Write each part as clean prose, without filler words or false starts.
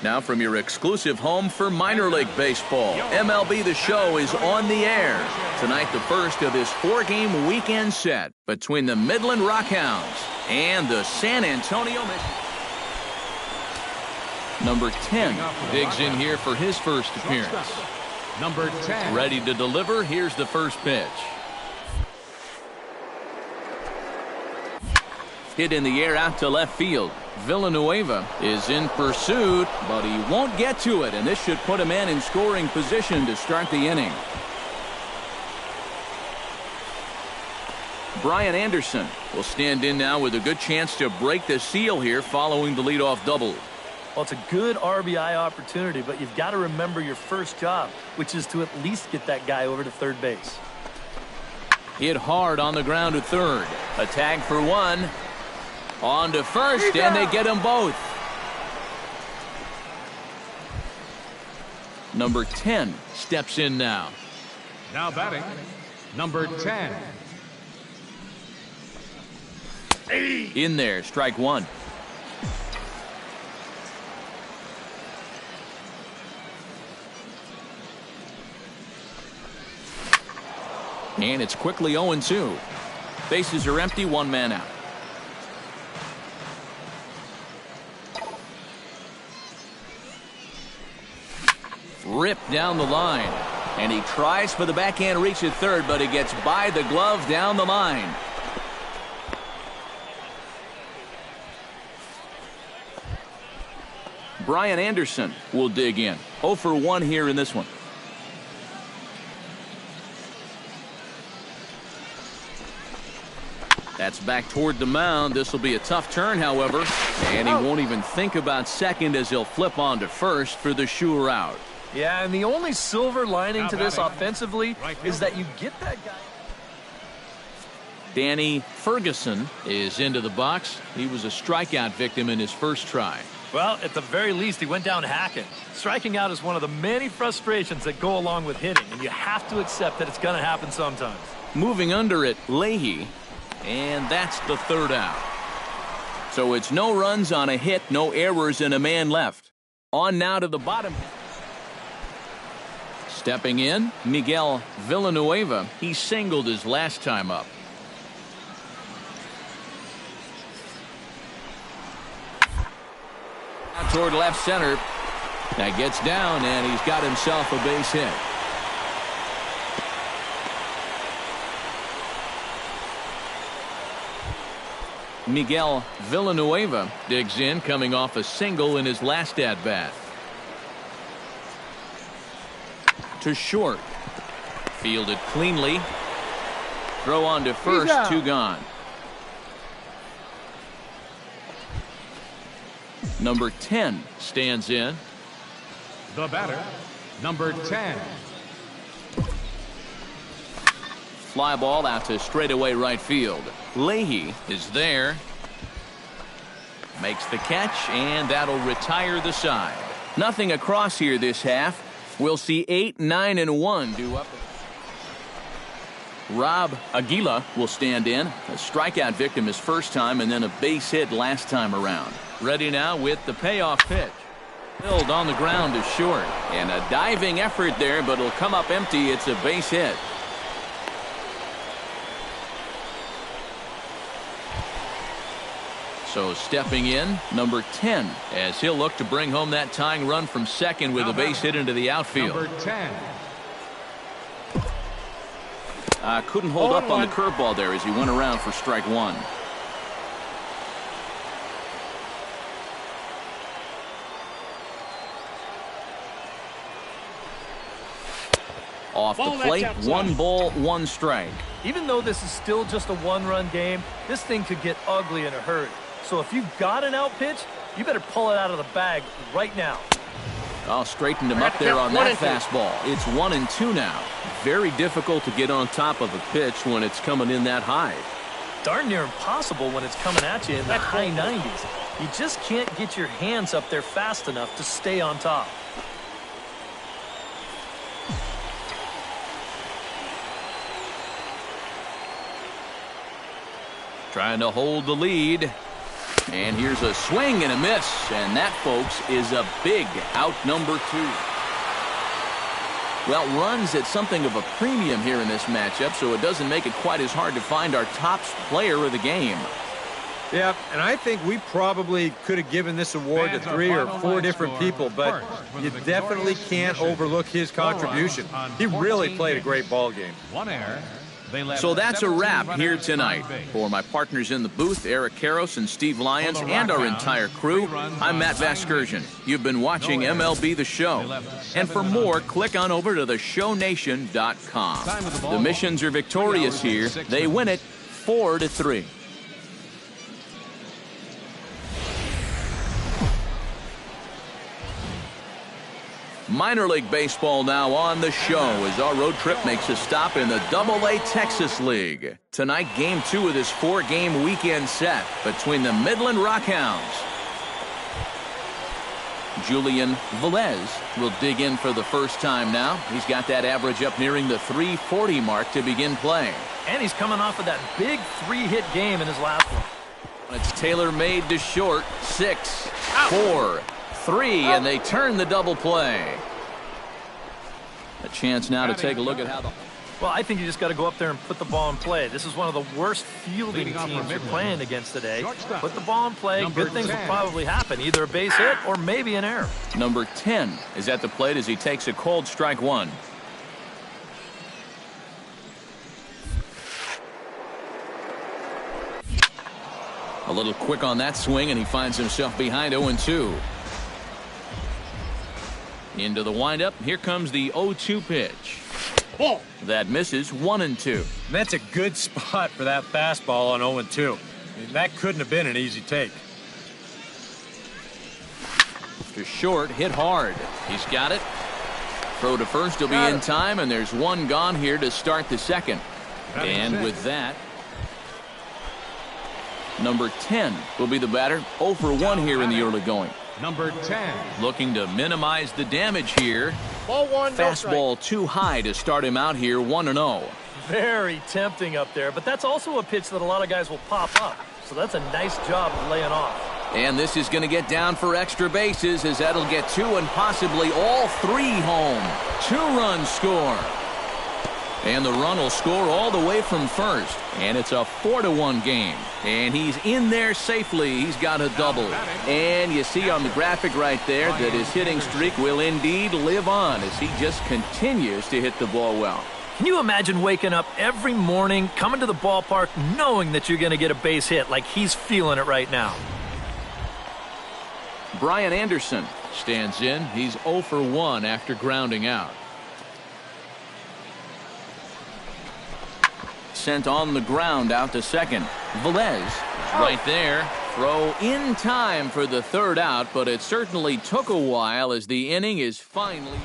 Now from your exclusive home for minor league baseball, MLB The Show is on the air. Tonight, the first of this 4-game weekend set between the Midland Rockhounds and the San Antonio Mission. Number 10 digs in here for his first appearance. Number 10. Ready to deliver. Here's the first pitch. Hit in the air out to left field. Villanueva is in pursuit, but he won't get to it, and this should put a man in scoring position to start the inning. Brian Anderson will stand in now with a good chance to break the seal here following the leadoff double. Well, it's a good RBI opportunity, but you've got to remember your first job, which is to at least get that guy over to third base. Hit hard on the ground to third. A tag for one. On to first, and they get them both. Number 10 steps in now. Now batting, number 10. In there, strike one. And it's quickly 0-2. Bases are empty, one man out. Ripped down the line, and he tries for the backhand reach at third, but he gets by the glove down the line. Brian Anderson will dig in. 0 for 1 here in this one. That's back toward the mound. This will be a tough turn, however, and he won't even think about second as he'll flip on to first for the sure out. Yeah, and the only silver lining to this offensively is that you get that guy. Danny Ferguson is into the box. He was a strikeout victim in his first try. Well, at the very least, he went down hacking. Striking out is one of the many frustrations that go along with hitting, and you have to accept that it's going to happen sometimes. Moving under it, Leahy, and that's the third out. So it's no runs on a hit, no errors, and a man left. On now to the bottom. Stepping in, Miguel Villanueva. He singled his last time up. Out toward left center. That gets down, and he's got himself a base hit. Miguel Villanueva digs in, coming off a single in his last at-bat. To short. Fielded cleanly. Throw on to first, 2 gone. Number 10 stands in. The batter, number 10. Fly ball out to straightaway right field. Leahy is there. Makes the catch, and that'll retire the side. Nothing across here this half. We'll see 8, 9, and 1 due up. Rob Aguila will stand in. A strikeout victim his first time, and then a base hit last time around. Ready now with the payoff pitch. Filled on the ground to short. And a diving effort there, but it'll come up empty. It's a base hit. So stepping in, number 10, as he'll look to bring home that tying run from second with a base hit into the outfield. Number 10. Couldn't hold up on the curveball there as he went around for strike one. Off the plate, 1 ball, 1 strike. Even though this is still just a 1-run game, this thing could get ugly in a hurry. So if you've got an out pitch, you better pull it out of the bag right now. Oh, straightened him up there on that fastball. It's 1-2 now. Very difficult to get on top of a pitch when it's coming in that high. Darn near impossible when it's coming at you in the high 90s. You just can't get your hands up there fast enough to stay on top. Trying to hold the lead. And here's a swing and a miss. And that, folks, is a big out number 2. Well, runs at something of a premium here in this matchup, so it doesn't make it quite as hard to find our top player of the game. Yeah, and I think we probably could have given this award to 3 or 4 different people, but you definitely can't overlook his contribution. He really played a great ball game. 1 error. So that's a wrap here tonight. For my partners in the booth, Eric Karros and Steve Lyons, and our entire crew, I'm Matt Vasgersian. You've been watching MLB The Show. And for more, click on over to theshownation.com. The Missions are victorious here. They win it 4-3. Minor League Baseball now on the show as our road trip makes a stop in the AA Texas League. Tonight, Game 2 of this 4-game weekend set between the Midland Rockhounds. Julian Velez will dig in for the first time now. He's got that average up nearing the .340 mark to begin play. And he's coming off of that big 3-hit game in his last one. It's tailor-made to short. 6, 4, 3, and they turn the double play. A chance now to take a look at how the... Well, I think you just got to go up there and put the ball in play. This is one of the worst fielding teams you're playing against today. Put the ball in play. Good things will probably happen. Either a base hit or maybe an error. Number 10 is at the plate as he takes a cold strike 1. A little quick on that swing, and he finds himself behind 0-2. Into the windup. Here comes the 0-2 pitch. Oh. That misses 1-2. That's a good spot for that fastball on 0-2. I mean, that couldn't have been an easy take. To short, hit hard. He's got it. Throw to first will be in time, and there's one gone here to start the second. And with that, number 10 will be the batter. 0 for 1 here in the early going. Number 10. Looking to minimize the damage here. Ball 1, no Fastball too high to start him out here, 1-0. Very tempting up there, but that's also a pitch that a lot of guys will pop up. So that's a nice job of laying off. And this is going to get down for extra bases as that'll get 2 and possibly all 3 home. 2-run score. And the run will score all the way from first. And it's a 4-1 game. And he's in there safely. He's got a double. And you see on the graphic right there that his hitting streak will indeed live on as he just continues to hit the ball well. Can you imagine waking up every morning, coming to the ballpark, knowing that you're going to get a base hit like he's feeling it right now? Brian Anderson stands in. He's 0 for 1 after grounding out. Sent on the ground out to second. Velez is right there. Throw in time for the third out, but it certainly took a while as the inning is finally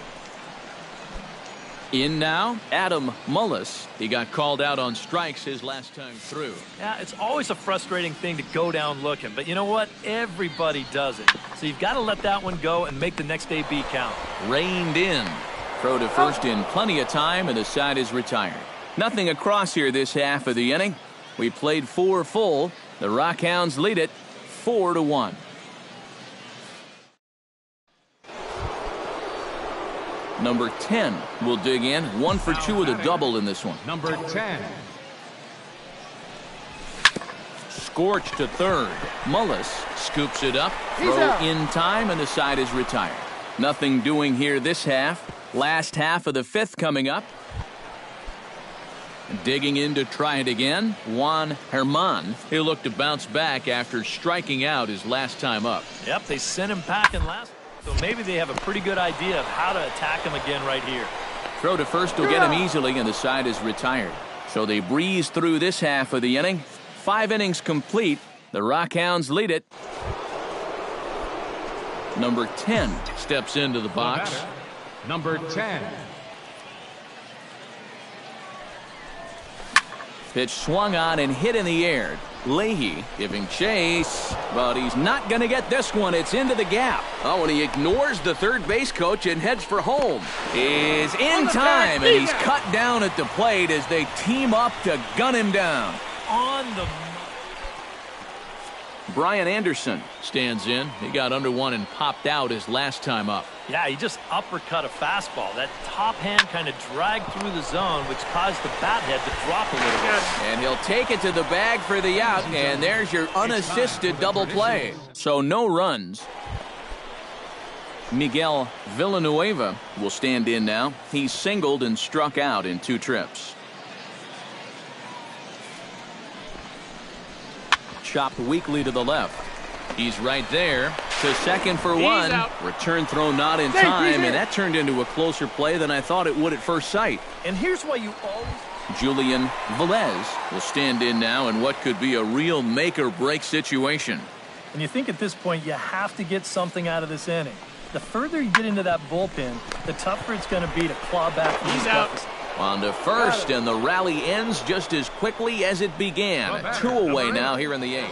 in now. Adam Mullis. He got called out on strikes his last time through. Yeah, it's always a frustrating thing to go down looking, but you know what? Everybody does it. So you've got to let that one go and make the next AB count. Reined in. Throw to first in plenty of time, and the side is retired. Nothing across here this half of the inning. We played 4 full. The Rockhounds lead it 4-1. Number 10 will dig in. 1 for 2 with a double in this one. Number 10. Scorched to third. Mullis scoops it up. Throw in time, and the side is retired. Nothing doing here this half. Last half of the 5th coming up. Digging in to try it again, Juan Herman. He'll look to bounce back after striking out his last time up. Yep, they sent him packing last, so maybe they have a pretty good idea of how to attack him again right here. Throw to first will get him easily, and the side is retired. So they breeze through this half of the inning. 5 innings complete. The Rockhounds lead it. Number 10 steps into the box. Number 10. Pitch swung on and hit in the air. Leahy giving chase, but he's not going to get this one. It's into the gap. Oh, and he ignores the third base coach and heads for home. Is in time, and he's cut down at the plate as they team up to gun him down. Brian Anderson stands in. He got under one and popped out his last time up. Yeah, he just uppercut a fastball. That top hand kind of dragged through the zone, which caused the bat head to drop a little bit. And he'll take it to the bag for the out, and there's your unassisted double play. So no runs. Miguel Villanueva will stand in now. He's singled and struck out in 2 trips. Chopped weakly to the left. He's right there to second for one. Return throw not in time, and that turned into a closer play than I thought it would at first sight. And here's why you always... Julian Velez will stand in now in what could be a real make-or-break situation. And you think at this point you have to get something out of this inning. The further you get into that bullpen, the tougher it's going to be to claw back from these guys. On to first, and the rally ends just as quickly as it began. 2 away now here in the 8th.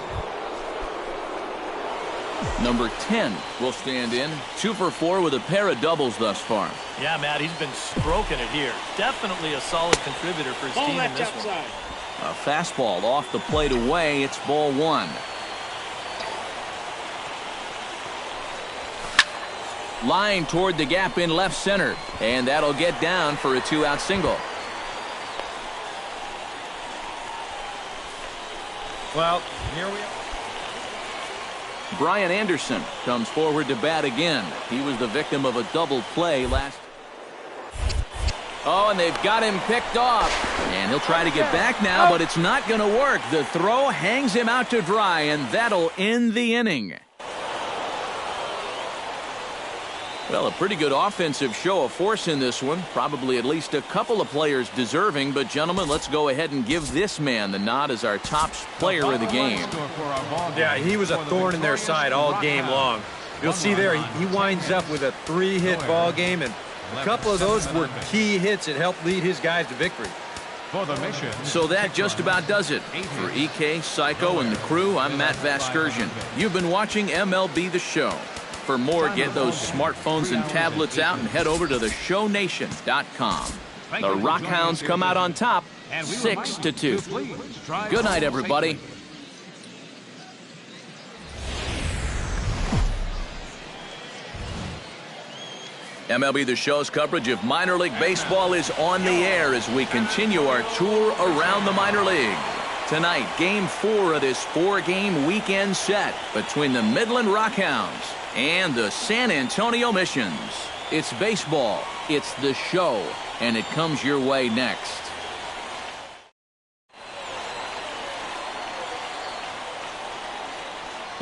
Number 10 will stand in. 2 for 4 with a pair of doubles thus far. Yeah, Matt, he's been stroking it here. Definitely a solid contributor for his team in this one. A fastball off the plate away. It's ball 1. Line toward the gap in left center, and that'll get down for a 2-out single. Well, here we are. Brian Anderson comes forward to bat again. He was the victim of a double play last. Oh, and they've got him picked off. And he'll try to get back now, but it's not going to work. The throw hangs him out to dry, and that'll end the inning. Well, a pretty good offensive show of force in this one. Probably at least a couple of players deserving. But, gentlemen, let's go ahead and give this man the nod as our top player of the game. Yeah, he was a thorn in their side all game long. You'll see there, he winds up with a 3-hit ball game, and a couple of those were key hits that helped lead his guys to victory. So that just about does it. For EK, Psycho, and the crew, I'm Matt Vasgersian. You've been watching MLB The Show. For more, get those smartphones and tablets out and head over to theshownation.com. The Rockhounds come out on top, 6-2. Good night, everybody. MLB The Show's coverage of minor league baseball is on the air as we continue our tour around the minor leagues. Tonight, Game 4 of this 4-game weekend set between the Midland Rockhounds and the San Antonio Missions. It's baseball, it's the show, and it comes your way next.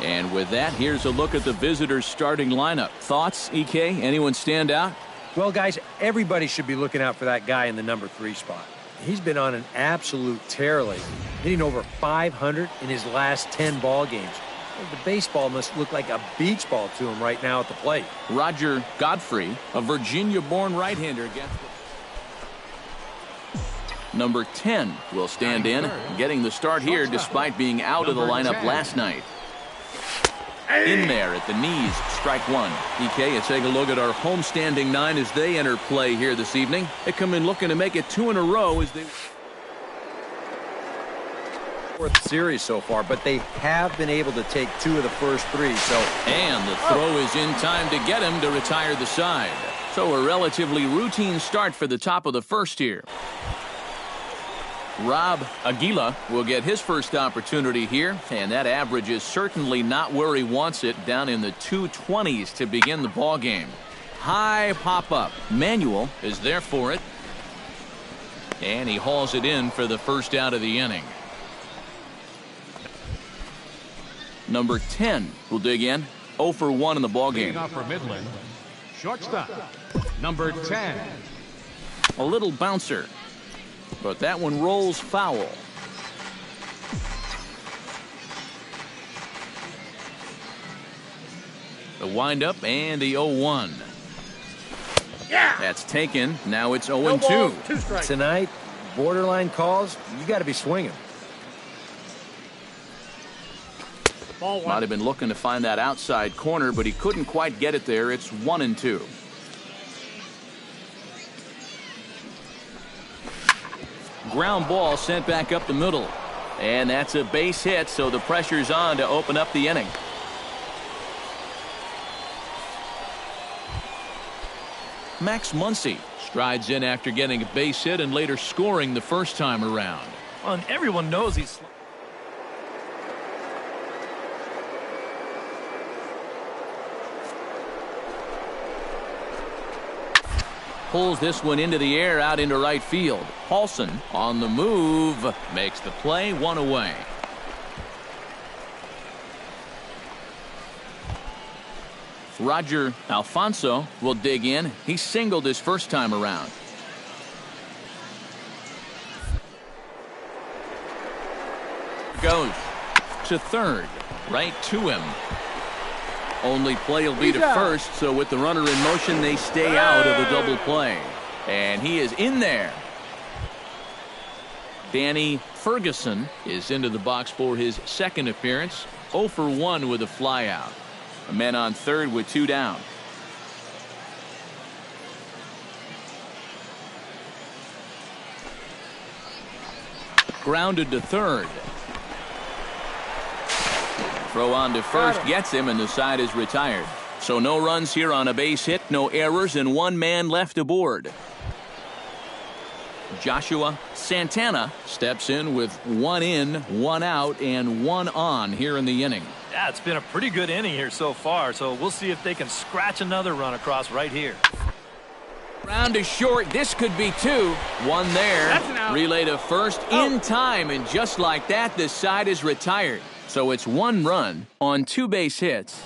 And with that, here's a look at the visitors' starting lineup. Thoughts, EK? Anyone stand out? Well, guys, everybody should be looking out for that guy in the number 3 spot. He's been on an absolute tear lately, hitting over 500 in his last 10 ball games. The baseball must look like a beach ball to him right now at the plate. Roger Godfrey, a Virginia-born right-hander, against number 10 will stand in, getting the start here despite being out of the lineup last night. In there at the knees, strike 1. EK, you take a look at our homestanding 9 as they enter play here this evening. They come in looking to make it 2 in a row as they... 4th series so far, but they have been able to take 2 of the first 3. And the throw is in time to get him to retire the side. So a relatively routine start for the top of the first here. Rob Aguila will get his first opportunity here, and that average is certainly not where he wants it, down in the 220s to begin the ball game. High pop-up. Manuel is there for it, and he hauls it in for the first out of the inning. Number 10 will dig in. 0 for 1 in the ball game. For Midland, shortstop, number 10. A little bouncer, but that one rolls foul. The windup and the 0-1. Yeah! That's taken. Now it's 0-2. Tonight, borderline calls, you got to be swinging. Might have been looking to find that outside corner, but he couldn't quite get it there. It's 1-2. Ground ball sent back up the middle. And that's a base hit, so the pressure's on to open up the inning. Max Muncy strides in after getting a base hit and later scoring the first time around. Well, and everyone knows he's... Pulls this one into the air out into right field. Paulson on the move makes the play, one away. Roger Alfonso will dig in. He singled his first time around. Goes to third, right to him. Only play will be to first, so with the runner in motion, they stay out of the double play. And he is in there. Danny Ferguson is into the box for his second appearance. 0 for 1 with a flyout. A man on third with 2 down. Grounded to third. Throw on to first gets him, and the side is retired. So no runs here on a base hit, no errors, and 1 man left aboard. Joshua Santana steps in with 1 in, 1 out, and 1 on here in the inning. Yeah, it's been a pretty good inning here so far, so we'll see if they can scratch another run across right here. Round to short. This could be 2. 1 there. Relay to first in time, and just like that, the side is retired. So it's 1 run on 2 base hits.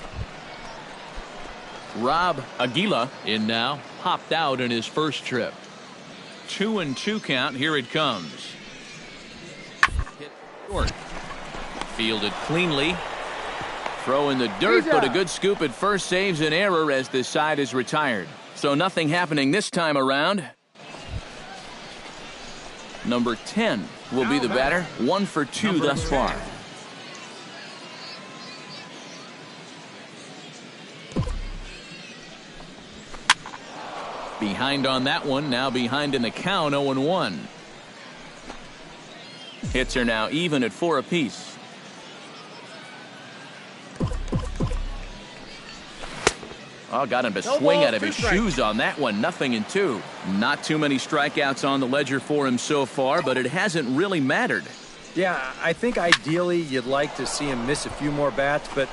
Rob Aguila in now. Popped out in his first trip. 2-2 count. Here it comes. Hit short. Fielded cleanly. Throw in the dirt, but a good scoop at first saves an error as the side is retired. So nothing happening this time around. Number 10 will be the batter. 1 for 2 thus far. Behind on that one, now behind in the count, 0-1. Hits are now even at 4 apiece. Oh, got him to swing out of his shoes on that one. 0-2. Not too many strikeouts on the ledger for him so far, but it hasn't really mattered. Yeah, I think ideally you'd like to see him miss a few more bats, but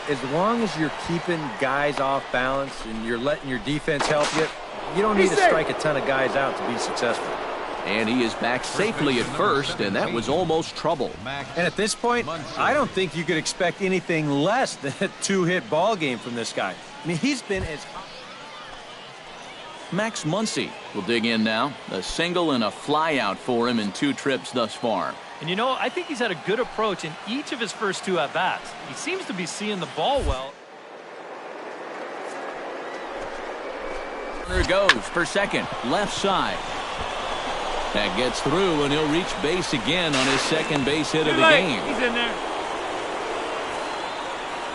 as long as you're keeping guys off balance and you're letting your defense help you, you don't need to strike a ton of guys out to be successful. And he is back safely at first, and that was almost trouble. And at this point, I don't think you could expect anything less than a 2-hit ball game from this guy. I mean, he's been as... Max Muncy will dig in now. A single and a flyout for him in 2 trips thus far. And you know, I think he's had a good approach in each of his first 2 at-bats. He seems to be seeing the ball well. Runner goes for second, left side. That gets through, and he'll reach base again on his second base hit of the game. He's in there.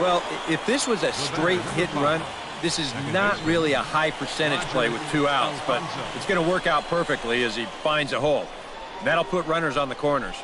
Well, if this was a straight hit and run, this is not really a high percentage play with 2 outs, but it's going to work out perfectly as he finds a hole. That'll put runners on the corners.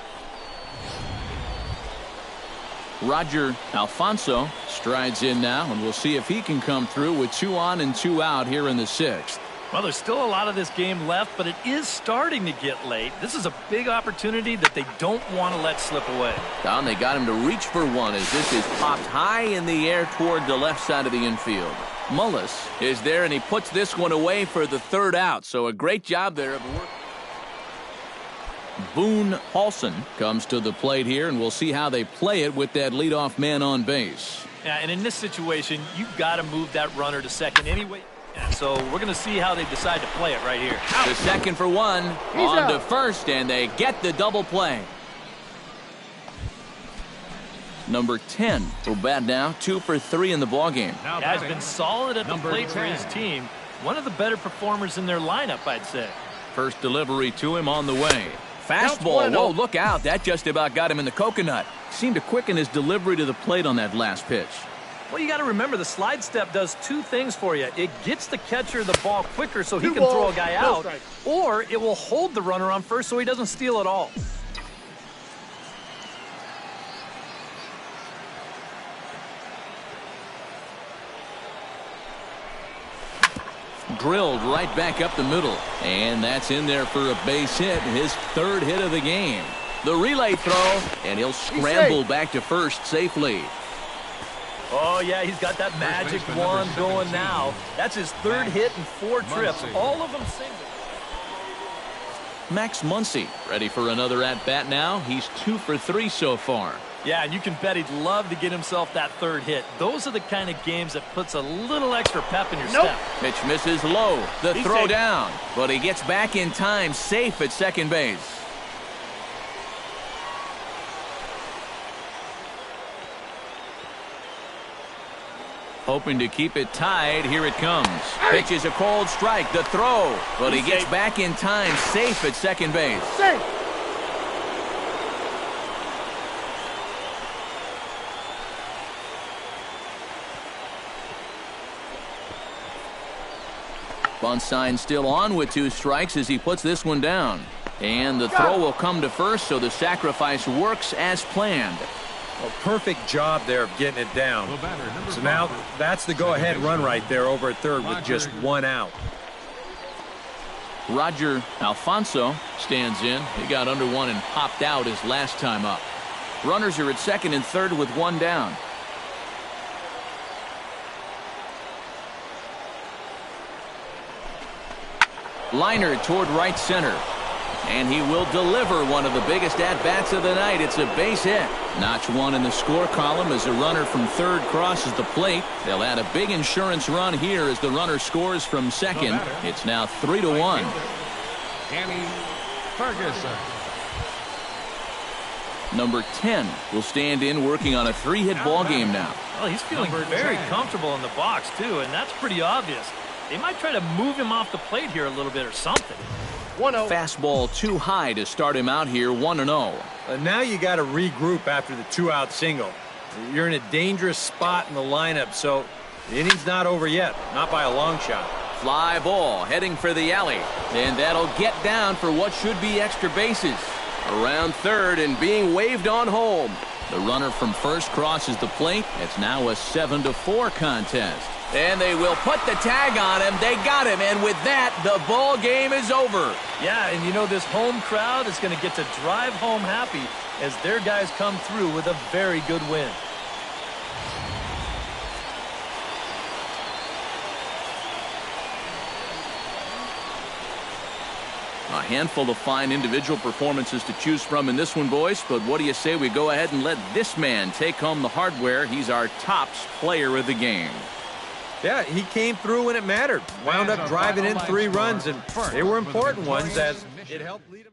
Roger Alfonso strides in now, and we'll see if he can come through with 2 on and 2 out here in the 6th. Well, there's still a lot of this game left, but it is starting to get late. This is a big opportunity that they don't want to let slip away. Down, they got him to reach for 1 as this is popped high in the air toward the left side of the infield. Mullis is there, and he puts this one away for the 3rd out. So a great job there of work. Boone Paulson comes to the plate here, and we'll see how they play it with that leadoff man on base. Yeah, and in this situation, you've got to move that runner to second anyway. Yeah, so we're going to see how they decide to play it right here. The second for 1, on to first, and they get the double play. Number 10 will bat now, 2 for 3 in the ballgame. Has been solid at the plate for his team. One of the better performers in their lineup, I'd say. First delivery to him on the way. Fastball. Whoa, look out. That just about got him in the coconut. Seemed to quicken his delivery to the plate on that last pitch. Well, you got to remember the slide step does 2 things for you. It gets the catcher the ball quicker so he can throw a guy out, or it will hold the runner on first so he doesn't steal it all. drilled right back up the middle. And that's in there for a base hit, his third hit of the game. The relay throw, and he'll scramble back to first safely. Oh, yeah, he's got that magic wand going now. That's his third hit in 4 trips, all of them singles. Max Muncy ready for another at-bat now. He's 2 for 3 so far. Yeah, and you can bet he'd love to get himself that third hit. Those are the kind of games that puts a little extra pep in your step. Pitch misses low. The throw down. But he gets back in time, safe at second base. Hoping to keep it tied. Here it comes. Pitch is a cold strike. The throw. But he gets back in time, safe at second base. Bunt sign still on with 2 strikes as he puts this one down. And the throw will come to first, so the sacrifice works as planned. A perfect job there of getting it down. So now that's the go-ahead run right there over at third with just 1 out. Roger Alfonso stands in. He got under 1 and popped out his last time up. Runners are at second and third with 1 down. Liner toward right center. And he will deliver one of the biggest at-bats of the night. It's a base hit. Notch 1 in the score column as a runner from third crosses the plate. They'll add a big insurance run here as the runner scores from second. It's now 3-1. Danny Ferguson. Number 10 will stand in working on a 3-hit ball game now. Well, he's feeling very comfortable in the box, too, and that's pretty obvious. They might try to move him off the plate here a little bit or something. 1-0. Fastball too high to start him out here, 1-0. Now you got to regroup after the 2-out single. You're in a dangerous spot in the lineup, so the inning's not over yet, not by a long shot. Fly ball heading for the alley, and that'll get down for what should be extra bases. Around third and being waved on home. The runner from first crosses the plate. It's now a 7-4 contest. And they will put the tag on him. They got him, and with that, the ball game is over. Yeah, and you know this home crowd is going to get to drive home happy as their guys come through with a very good win. A handful of fine individual performances to choose from in this one, boys. But what do you say we go ahead and let this man take home the hardware? He's our tops player of the game. Yeah, he came through when it mattered. Wound up driving in 3 runs, and they were important ones as it helped lead him.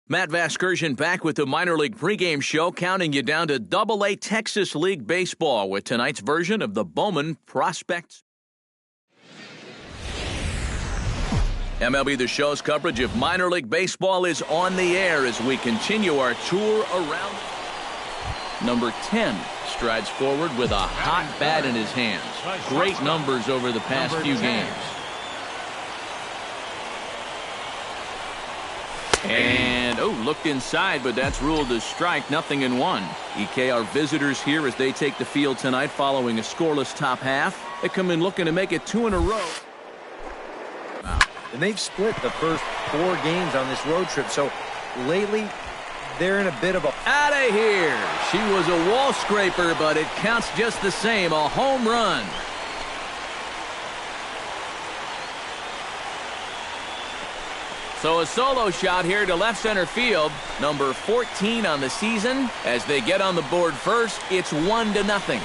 Matt Vasgersian back with the minor league pregame show, counting you down to Double-A Texas League Baseball with tonight's version of the Bowman Prospects. MLB The Show's coverage of minor league baseball is on the air as we continue our tour around. Number 10 strides forward with a hot bat in his hands. Great numbers over the past few games. And, looked inside, but that's ruled as strike, 0-1. EK, our visitors here as they take the field tonight following a scoreless top half. They come in looking to make it 2 in a row. Wow. And they've split the first 4 games on this road trip, so lately they're in a bit of a... Out of here! She was a wall scraper, but it counts just the same, a home run. So a solo shot here to left center field, number 14 on the season. As they get on the board first, it's 1-0.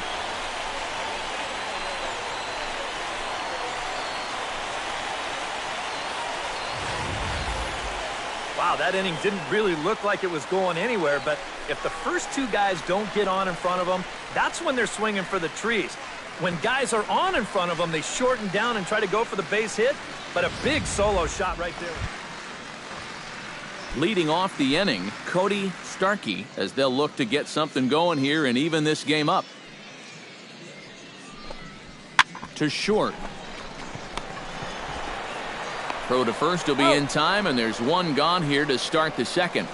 Wow, that inning didn't really look like it was going anywhere, but if the first 2 guys don't get on in front of them, that's when they're swinging for the trees. When guys are on in front of them, they shorten down and try to go for the base hit, but a big solo shot right there. Leading off the inning, Cody Starkey, as they'll look to get something going here and even this game up. To short. Throw to first will be in time, and there's 1 gone here to start the second.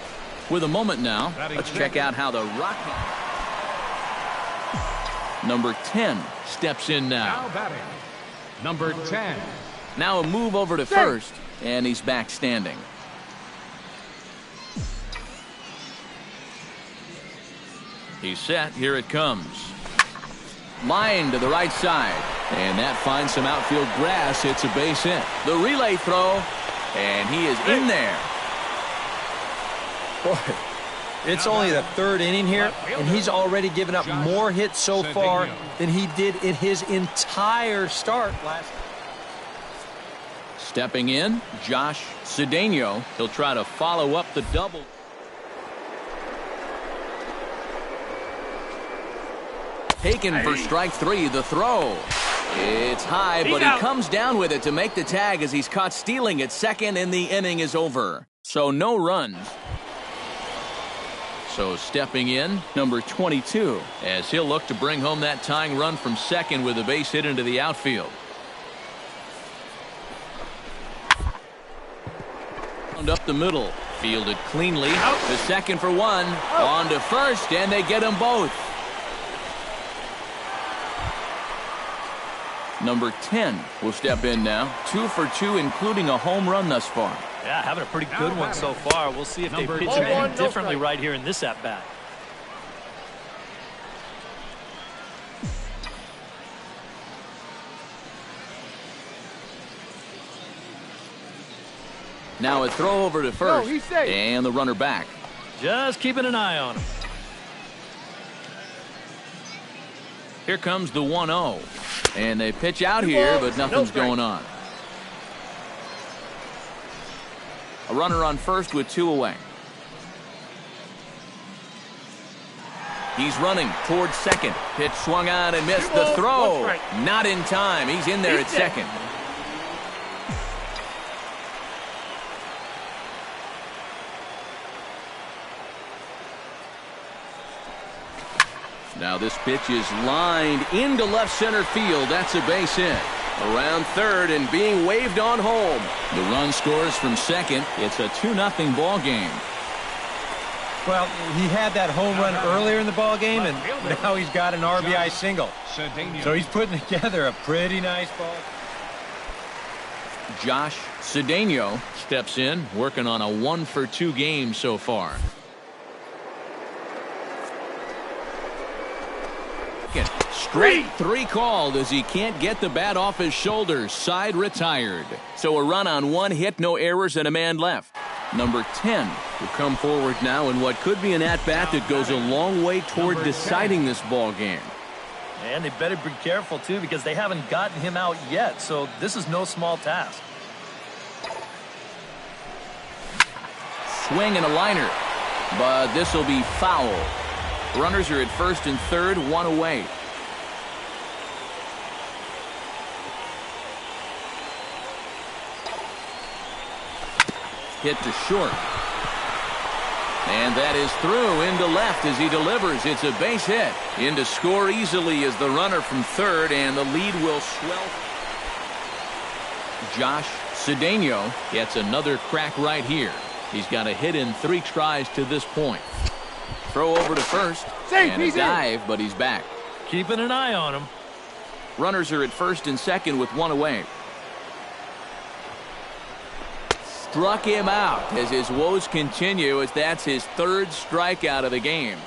With a moment now, let's check out how the Rockets. Number 10 steps in now. Now batting, number 10. Now a move over to first, and he's back standing. He's set. Here it comes. Line to the right side. And that finds some outfield grass. It's a base hit. The relay throw. And he is in there. Boy, it's only the 3rd inning here, and he's already given up more hits so far than he did in his entire start last night. Stepping in, Josh Cedeno. He'll try to follow up the double. Taken for strike 3, the throw. It's high, but he comes down with it to make the tag as he's caught stealing at second, and the inning is over. So no runs. So stepping in, number 22, as he'll look to bring home that tying run from second with a base hit into the outfield. Up the middle, fielded cleanly. The second for 1, on to first, and they get them both. Number 10 will step in now. 2 for 2, including a home run thus far. Yeah, having a pretty good one so far. We'll see if they pitch it any differently right here in this at-bat. Now a throw over to first, and the runner back. Just keeping an eye on him. Here comes the 1-0. And they pitch out here, but nothing's going on. A runner on first with 2 away. He's running towards second. Pitch swung on and missed. The throw. Not in time. He's in there at second. Now this pitch is lined into left center field. That's a base hit. Around third and being waved on home. The run scores from second. It's a 2-0 ball game. Well, he had that home run earlier in the ball game, and now he's got an RBI single. So he's putting together a pretty nice ball. Josh Cedeno steps in, working on a 1 for 2 game so far. Straight 3 called as he can't get the bat off his shoulders. Side retired. So a run on 1 hit, no errors, and a man left. Number 10 will come forward now in what could be an at-bat that goes a long way toward deciding this ball game. And they better be careful, too, because they haven't gotten him out yet. So this is no small task. swing and a liner. But this will be foul. Runners are at first and third, one away. Hit to short. And that is through into left as he delivers. It's a base hit. In to score easily is the runner from third, and the lead will swell. Josh Cedeno gets another crack right here. He's got a hit in 3 tries to this point. Throw over to first. And a dive, but he's back. Keeping an eye on him. Runners are at first and second with one away. Struck him out as his woes continue, as that's his 3rd strikeout of the game.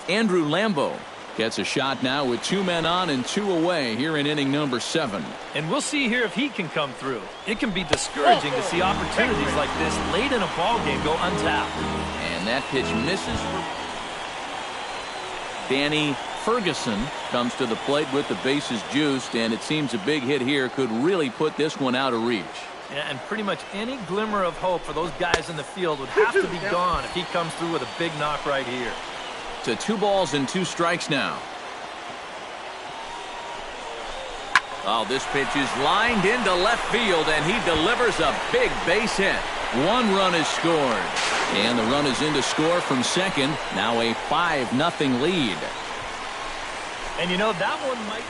Andrew Lambo gets a shot now with 2 men on and 2 away here in inning number 7. And we'll see here if he can come through. It can be discouraging to see opportunities like this late in a ball game go untapped. And that pitch misses. Danny Ferguson comes to the plate with the bases juiced, and it seems a big hit here could really put this one out of reach. Yeah, and pretty much any glimmer of hope for those guys in the field would have to be gone if he comes through with a big knock right here. To 2 balls and 2 strikes now. Oh, this pitch is lined into left field, and he delivers a big base hit. 1 run is scored. And the run is in to score from second. Now a 5-0 lead. And you know, that one might be...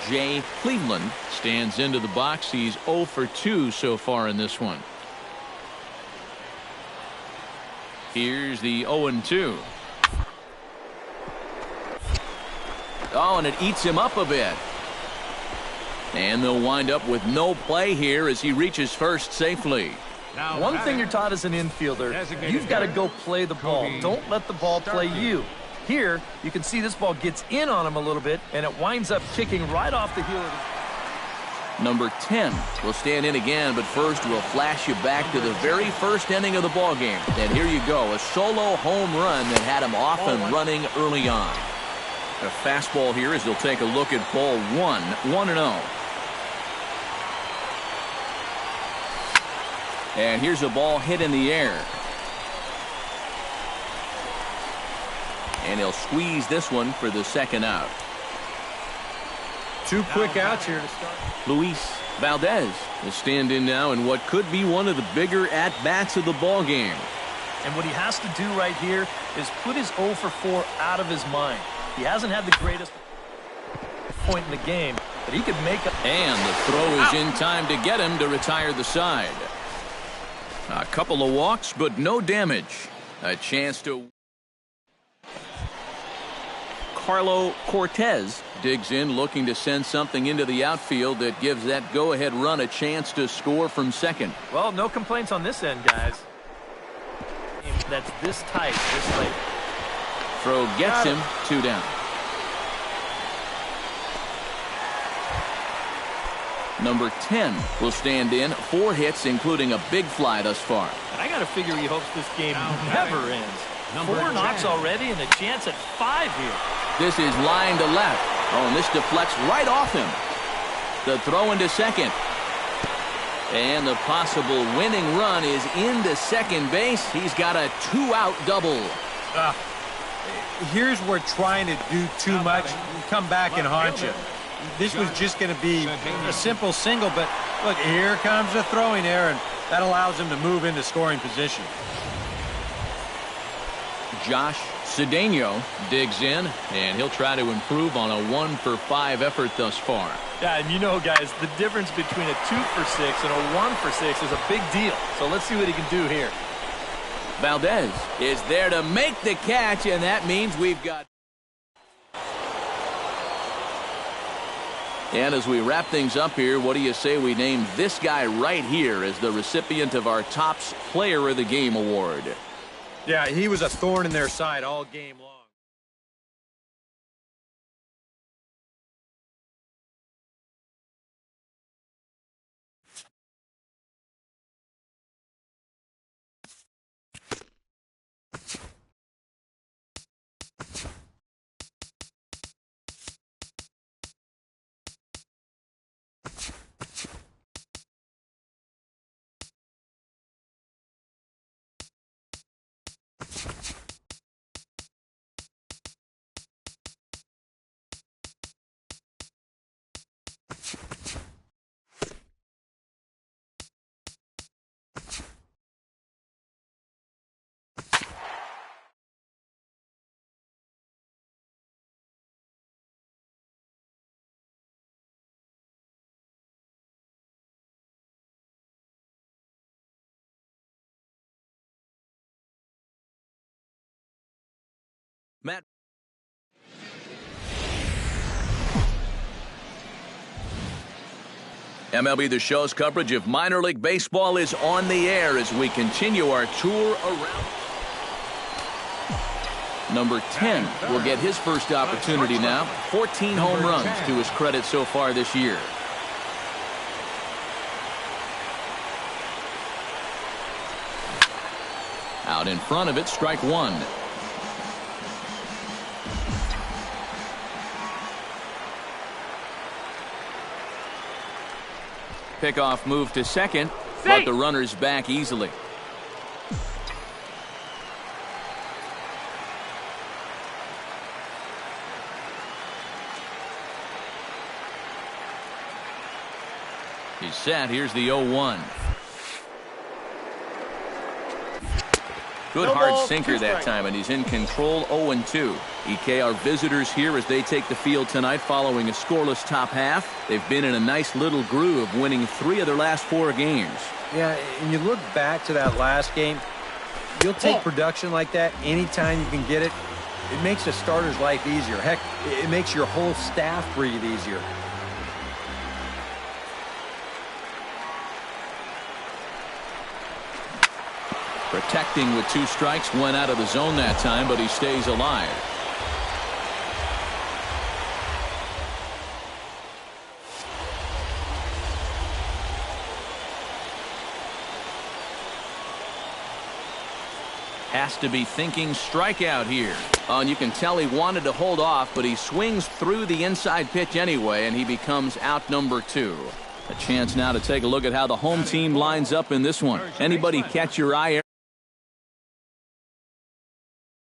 Jay Cleveland stands into the box. He's 0 for 2 so far in this one. Here's the 0-2. Oh, and it eats him up a bit. And they'll wind up with no play here as he reaches first safely. Now, one thing you're taught as an infielder, you've got to go play the ball. Don't let the ball play you. Here, you can see this ball gets in on him a little bit, and it winds up kicking right off the heel of the... Number 10 will stand in again, but first we'll flash you back to the very first inning of the ball game. And here you go, a solo home run that had him off and running early on. A fastball here as they'll take a look at ball 1, 1-0. And here's a ball hit in the air. And he'll squeeze this one for the second out. 2 quick outs here to start. Luis Valdez will stand in now in what could be one of the bigger at-bats of the ball game. And what he has to do right here is put his 0 for 4 out of his mind. He hasn't had the greatest point in the game, but he could make a... And the throw is in time to get him to retire the side. A couple of walks, but no damage. A chance to... Carlo Cortez digs in, looking to send something into the outfield that gives that go-ahead run a chance to score from second. Well, no complaints on this end, guys. That's this tight, this late. Throw gets him, 2 down. Number 10 will stand in, 4 hits, including a big fly thus far. And I got to figure he hopes this game never ends. 4 knocks already and a chance at 5 here. This is line to left. Oh, and this deflects right off him. The throw into second. And the possible winning run is into second base. He's got a 2-out double. Here's where trying to do too much come back and haunt you. This was just going to be a simple single, but look, here comes the throwing error, and that allows him to move into scoring position. Josh Cedeno digs in, and he'll try to improve on a 1 for 5 effort thus far. Yeah, and you know, guys, the difference between a 2 for 6 and a 1 for 6 is a big deal. So let's see what he can do here. Valdez is there to make the catch, and that means we've got... And as we wrap things up here, what do you say we name this guy right here as the recipient of our Topps Player of the Game award? Yeah, he was a thorn in their side all game long. Matt. MLB The Show's coverage of minor league baseball is on the air as we continue our tour around. Number 10 will get his first opportunity now. 14 home runs to his credit so far this year. Out in front of it, strike one. Pickoff move to second, but the runner's back easily. He's set. Here's the 0-1. Good hard sinker that time, and he's in control. 0-2. EK, our visitors here as they take the field tonight following a scoreless top half. They've been in a nice little groove, winning 3 of their last 4 games. Yeah, and you look back to that last game, you'll take production like that anytime you can get it. It makes a starter's life easier. Heck, it makes your whole staff breathe easier. Protecting with 2 strikes, went out of the zone that time, but he stays alive. Has to be thinking strikeout here. Oh, and you can tell he wanted to hold off, but he swings through the inside pitch anyway, and he becomes out number 2. A chance now to take a look at how the home team lines up in this one. Anybody catch your eye?